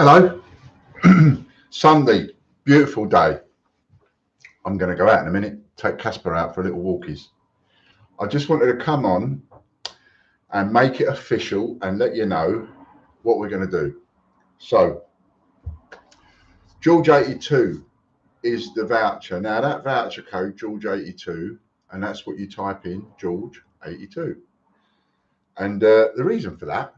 Hello. Sunday, beautiful day. I'm going to go out in a minute, take Casper out for a little walkies. I just wanted to come on and make it official and let you know what we're going to do. So, George82 is the voucher. Now, that voucher code, George82, and that's what you type in, George82. And the reason for that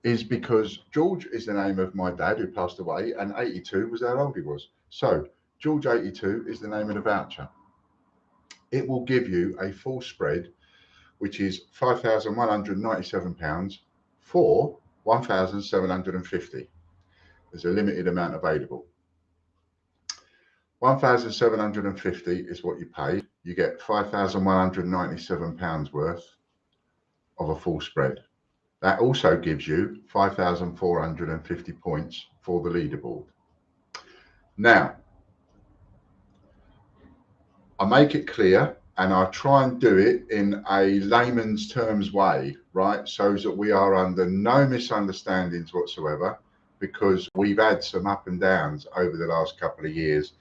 is because George is the name of my dad who passed away, and 82 was how old he was. So George82 is the name of the voucher. It will give you a full spread, which is £5,197 for 1,750. There's a limited amount available. 1,750 is what you pay. You get £5,197 worth of a full spread. That also gives you 5,450 points for the leaderboard. Now, I make it clear and I try and do it in a layman's terms way, right? So that we are under no misunderstandings whatsoever, because we've had some up and downs over the last couple of years,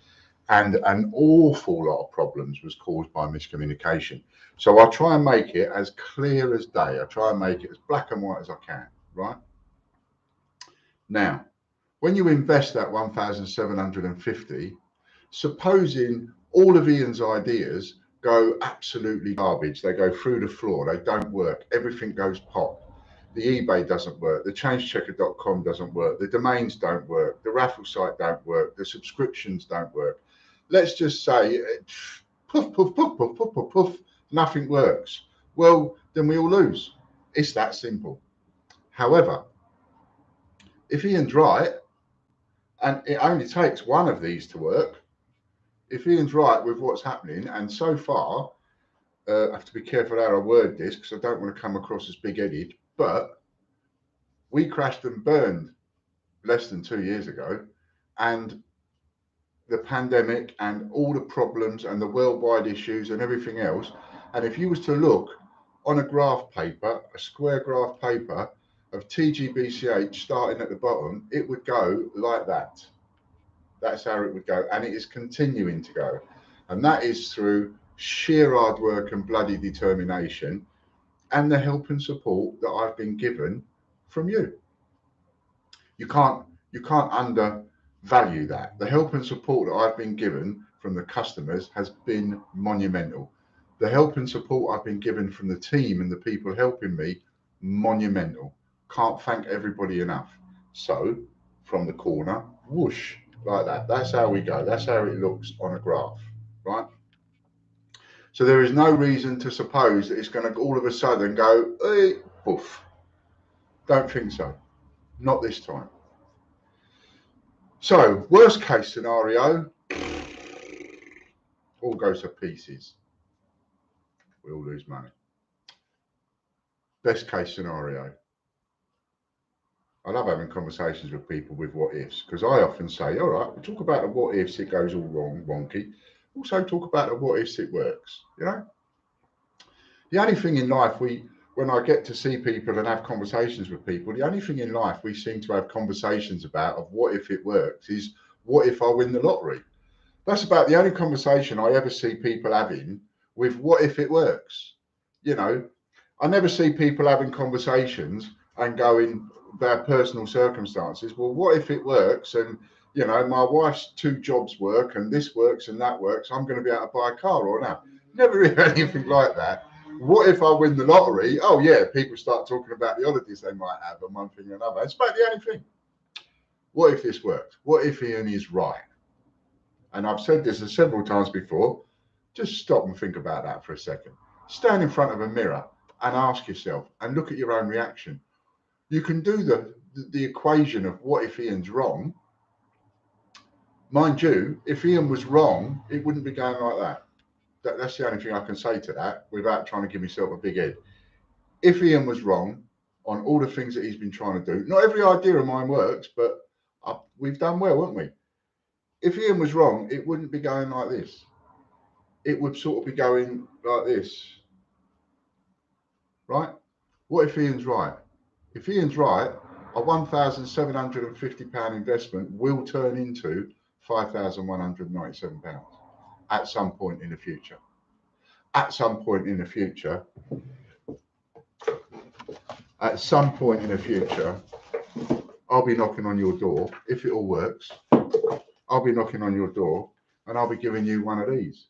and an awful lot of problems was caused by miscommunication. So I try and make it as clear as day. I try and make it as black and white as I can, right? Now, when you invest that 1,750, supposing all of Ian's ideas go absolutely garbage, they go through the floor, they don't work, everything goes pop. The eBay doesn't work, the changechecker.com doesn't work, the domains don't work, the raffle site don't work, the subscriptions don't work. Let's just say, poof, poof, poof, poof, poof, poof, poof, nothing works. Well, then we all lose. It's that simple. However, if Ian's right, and it only takes one of these to work, if Ian's right with what's happening, and so far, I have to be careful how I word this because I don't want to come across as big-headed, but we crashed and burned less than 2 years ago, and the pandemic and all the problems and the worldwide issues and everything else. And if you was to look on a graph paper, a square graph paper of TGBCH starting at the bottom, it would go like that. That's how it would go. And it is continuing to go. And that is through sheer hard work and bloody determination and the help and support that I've been given from you. You can't undervalue that. The help and support that I've been given from the customers has been monumental. The help and support I've been given from the team and the people helping me, monumental. Can't thank everybody enough. So from the corner, whoosh, like that. That's how we go. That's how it looks on a graph, right? So there is no reason to suppose that it's going to all of a sudden go, hey, poof. Don't think so. Not this time. So, worst case scenario, all goes to pieces. We all lose money. Best case scenario. I love having conversations with people with what ifs, because I often say, all right, we talk about the what ifs, it goes all wrong, wonky. Also talk about the what ifs, it works, you know? The only thing in life when I get to see people and have conversations with people, the only thing in life we seem to have conversations about of what if it works is what if I win the lottery? That's about the only conversation I ever see people having with what if it works. You know, I never see people having conversations and going about personal circumstances. Well, what if it works? And, you know, my wife's 2 jobs work and this works and that works. I'm going to be able to buy a car or not. Never hear anything like that. What if I win the lottery? Oh, yeah, people start talking about the holidays they might have and one thing or another. It's about the only thing. What if this works? What if Ian is right? And I've said this several times before. Just stop and think about that for a second. Stand in front of a mirror and ask yourself and look at your own reaction. You can do the equation of what if Ian's wrong. Mind you, if Ian was wrong, it wouldn't be going like that. That's the only thing I can say to that without trying to give myself a big head. If Ian was wrong on all the things that he's been trying to do, not every idea of mine works, but we've done well, haven't we? If Ian was wrong, it wouldn't be going like this. It would sort of be going like this, right? What if Ian's right? If Ian's right, A £1,750 investment will turn into £5,197 at some point in the future. At some point in the future, I'll be knocking on your door. If it all works, I'll be knocking on your door and I'll be giving you one of these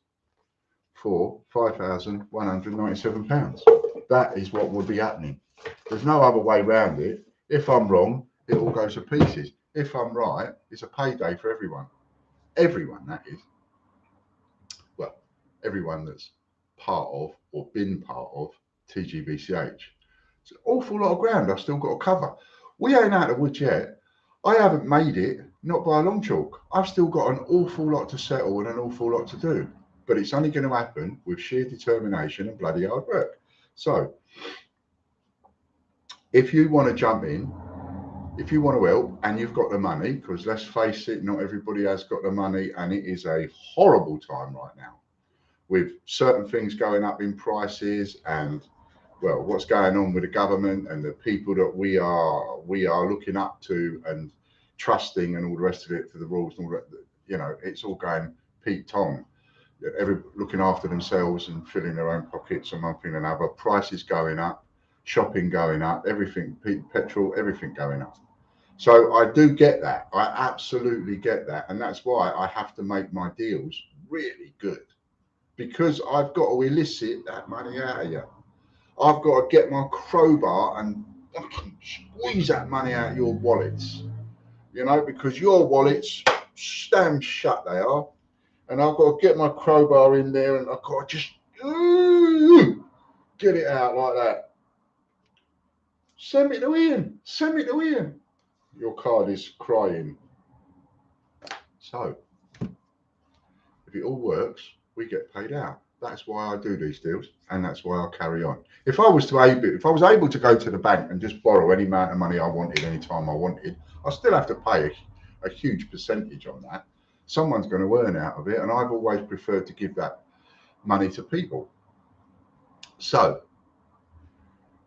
for £5,197. That is what will be happening. There's no other way around it. If I'm wrong, it all goes to pieces. If I'm right, it's a payday for everyone. Everyone, that is. Well, everyone that's part of or been part of TGBCH. It's an awful lot of ground I've still got to cover. We ain't out of the woods yet. I haven't made it, not by a long chalk. I've still got an awful lot to settle and an awful lot to do. But it's only going to happen with sheer determination and bloody hard work. So, if you want to jump in, if you want to help and you've got the money, because let's face it, not everybody has got the money, and it is a horrible time right now with certain things going up in prices and, well, what's going on with the government and the people that we are looking up to and trusting and all the rest of it for the rules and all that, you know, it's all going Pete Tong. Looking after themselves and filling their own pockets and one thing and another. Prices going up, shopping going up, everything, petrol, everything going up. So I do get that. I absolutely get that. And that's why I have to make my deals really good, because I've got to elicit that money out of you. I've got to get my crowbar and squeeze that money out of your wallets, you know, because your wallets, damn shut they are. And I've got to get my crowbar in there and I've got to just get it out like that. Send me to Ian. Send me to Ian. Your card is crying. So, if it all works, we get paid out. That's why I do these deals, and that's why I carry on. If I was able to go to the bank and just borrow any amount of money I wanted, anytime I wanted, I still have to pay a huge percentage on that. Someone's going to earn out of it, and I've always preferred to give that money to people. So,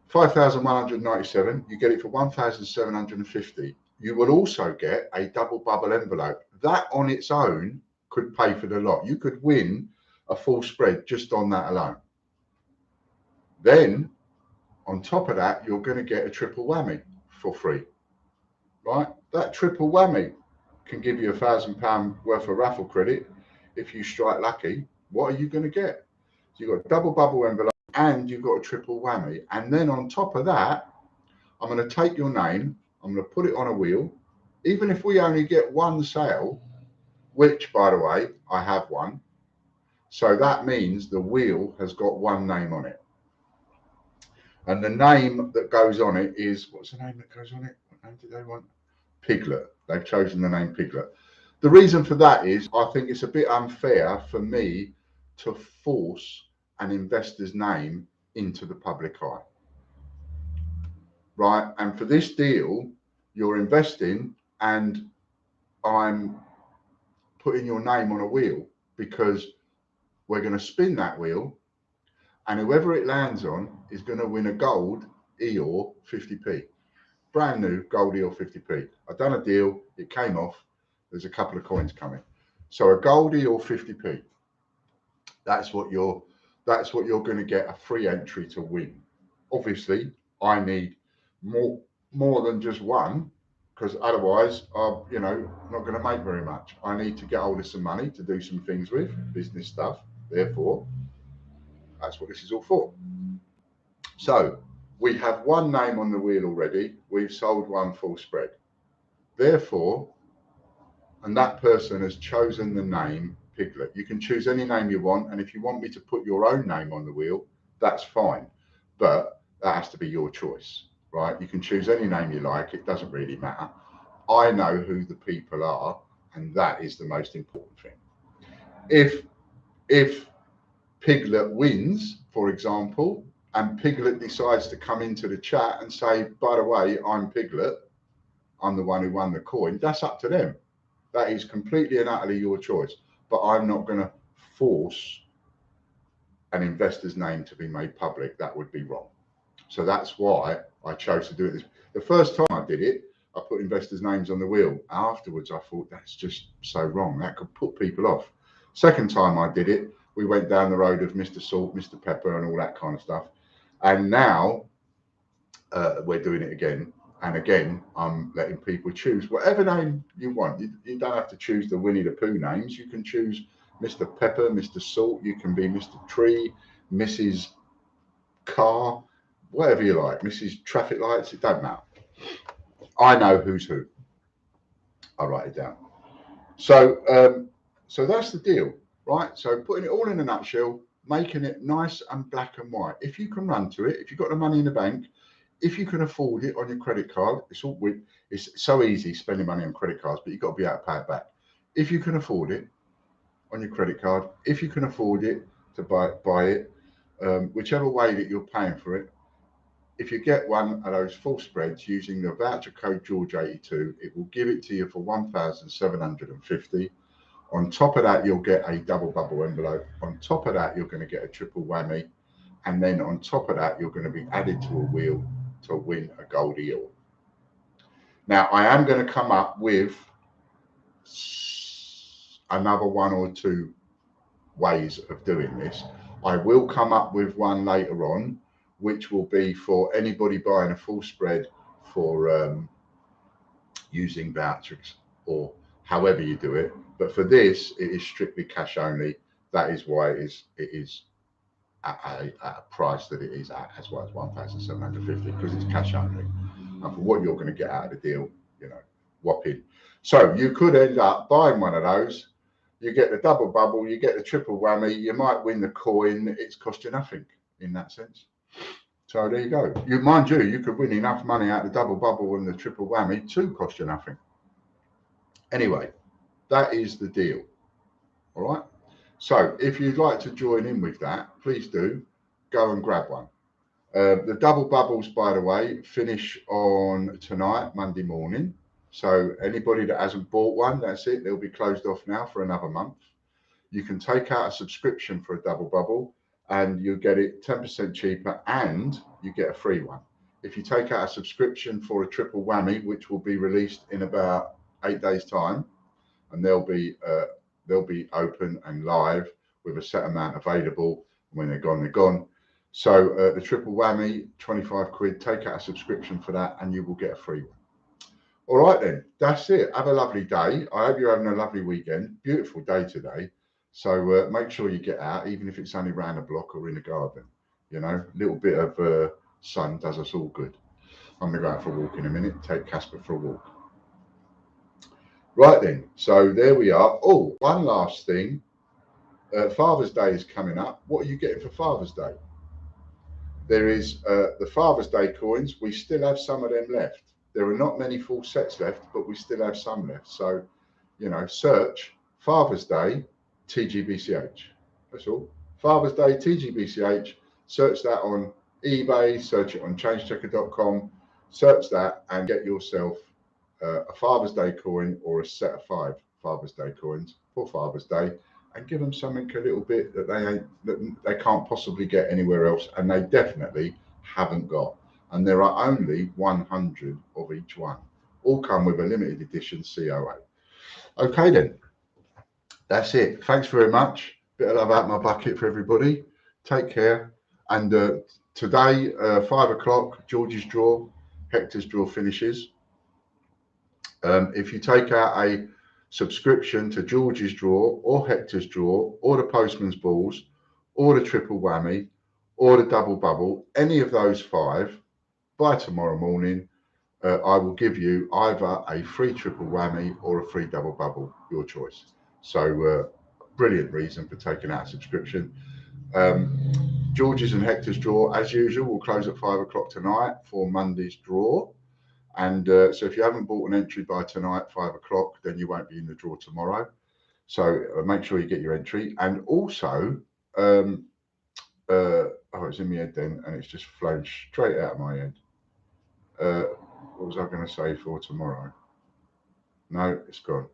5,197, you get it for 1,750. You will also get a double bubble envelope. That on its own could pay for the lot. You could win a full spread just on that alone. Then, on top of that, you're going to get a triple whammy for free, right? That triple whammy can give you £1,000 worth of raffle credit if you strike lucky. What are you going to get? So you've got a double bubble envelope and you've got a triple whammy. And then on top of that, I'm going to take your name, I'm going to put it on a wheel. Even if we only get one sale, which, by the way, I have one. So that means the wheel has got one name on it. And the name that goes on it is, what's the name that goes on it? What name did they want? Piglet. They've chosen the name Piglet. The reason for that is I think it's a bit unfair for me to force an investor's name into the public eye. Right? And for this deal, you're investing and I'm putting your name on a wheel, because we're going to spin that wheel and whoever it lands on is going to win a gold Eeyore 50p. Brand new gold Eeyore 50p. I've done a deal, it came off, there's a couple of coins coming. So a gold Eeyore 50p. That's what you're going to get, a free entry to win. Obviously, I need more than just one, because otherwise I'm not going to make very much. I need to get hold of some money to do some things with, business stuff. Therefore, that's what this is all for. So we have one name on the wheel already. We've sold one full spread. Therefore, and that person has chosen the name Piglet. You can choose any name you want, and if you want me to put your own name on the wheel, that's fine. But that has to be your choice, right? You can choose any name you like. It doesn't really matter. I know who the people are, and that is the most important thing. If Piglet wins, for example, and Piglet decides to come into the chat and say, by the way, I'm Piglet, I'm the one who won the coin, that's up to them. That is completely and utterly your choice. But I'm not going to force an investor's name to be made public. That would be wrong. So that's why I chose to do it. The first time I did it, I put investors' names on the wheel. Afterwards, I thought that's just so wrong. That could put people off. Second time I did it, we went down the road of Mr. Salt, Mr. Pepper, and all that kind of stuff. And now we're doing it again. And again, I'm letting people choose whatever name you want. You don't have to choose the Winnie the Pooh names. You can choose Mr. Pepper, Mr. Salt. You can be Mr. Tree, Mrs. Car, whatever you like. Mrs. Traffic Lights. It don't matter. I know who's who. I'll write it down. So, so that's the deal, right? So putting it all in a nutshell, making it nice and black and white. If you can run to it, if you've got the money in the bank, if you can afford it on your credit card, it's so easy spending money on credit cards, but you've got to be able to pay it back. If you can afford it on your credit card, if you can afford it to buy it, whichever way that you're paying for it, if you get one of those full spreads using the voucher code George82, it will give it to you for 1,750. On top of that, you'll get a double bubble envelope. On top of that, you're going to get a triple whammy. And then on top of that, you're going to be added to a wheel to win a gold eel. Now, I am going to come up with another one or two ways of doing this. I will come up with one later on, which will be for anybody buying a full spread for using vouchers or however you do it. But for this, it is strictly cash only. That is why it is at a price that it is at, as well as 1,750, because it's cash only. And for what you're going to get out of the deal, you know, whopping. So you could end up buying one of those. You get the double bubble, you get the triple whammy, you might win the coin. It's cost you nothing in that sense. So there you go. Mind you, you could win enough money out of the double bubble and the triple whammy to cost you nothing. Anyway, that is the deal. All right. So if you'd like to join in with that, please do go and grab one. The double bubbles, by the way, finish on tonight, Monday morning. So anybody that hasn't bought one, that's it. They'll be closed off now for another month. You can take out a subscription for a double bubble and you get it 10% cheaper and you get a free one. If you take out a subscription for a triple whammy, which will be released in about 8 days' time, and they'll be open and live with a set amount available. When they're gone, they're gone. So the triple whammy, 25 quid, take out a subscription for that and you will get a free one. All right then, that's it. Have a lovely day. I hope you're having a lovely weekend. Beautiful day today. So make sure you get out, even if it's only around the block or in the garden. You know, a little bit of sun does us all good. I'm going to go out for a walk in a minute, take Casper for a walk. Right then, so there we are. Oh, one last thing. Father's Day is coming up. What are you getting for Father's Day? There is the Father's Day coins. We still have some of them left. There are not many full sets left, but we still have some left. So, you know, search Father's Day TGBCH. That's all. Father's Day TGBCH. Search that on eBay. Search it on changechecker.com. Search that and get yourself a Father's Day coin or a set of 5 Father's Day coins for Father's Day, and give them something a little bit that they can't possibly get anywhere else, and they definitely haven't got. And there are only 100 of each one. All come with a limited edition COA. Okay then, that's it. Thanks very much. Bit of love out my bucket for everybody. Take care. And today, 5 o'clock, George's draw, Hector's draw finishes. If you take out a subscription to George's draw or Hector's draw or the postman's balls or the triple whammy or the double bubble, any of those 5, by tomorrow morning, I will give you either a free triple whammy or a free double bubble, your choice. So brilliant reason for taking out a subscription. George's and Hector's draw, as usual, will close at 5 o'clock tonight for Monday's draw. And so if you haven't bought an entry by tonight, 5 o'clock, then you won't be in the draw tomorrow. So make sure you get your entry. And also, oh, it's in my head then, and it's just flown straight out of my head. What was I going to say for tomorrow? No, it's gone.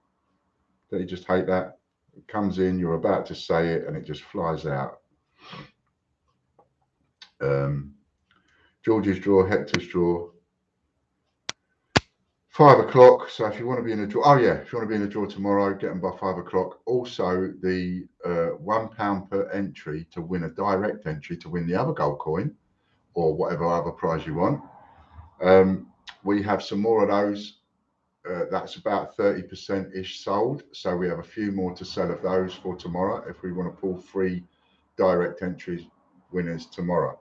Don't you just hate that? It comes in, you're about to say it, and it just flies out. George's draw, Hector's draw. 5 o'clock. So if you want to be in a draw, oh yeah, if you want to be in a draw tomorrow, get them by 5 o'clock. Also, the £1 per entry to win a direct entry to win the other gold coin or whatever other prize you want. We have some more of those. That's about 30% ish sold. So we have a few more to sell of those for tomorrow if we want to pull 3 direct entries winners tomorrow.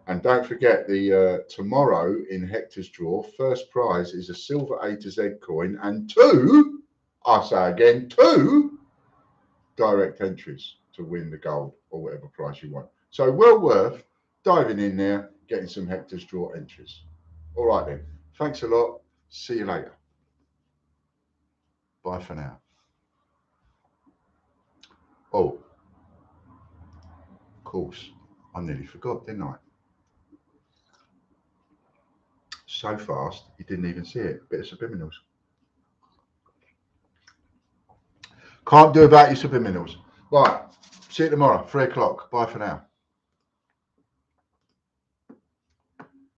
And don't forget the tomorrow in Hector's draw, first prize is a silver A to Z coin and 2, I say again, 2 direct entries to win the gold or whatever prize you want. So well worth diving in there, getting some Hector's draw entries. All right then. Thanks a lot. See you later. Bye for now. Oh, of course, I nearly forgot, didn't I? So fast, you didn't even see it. Bit of subliminals. Can't do without your subliminals. Right, see you tomorrow, 3 o'clock. Bye for now.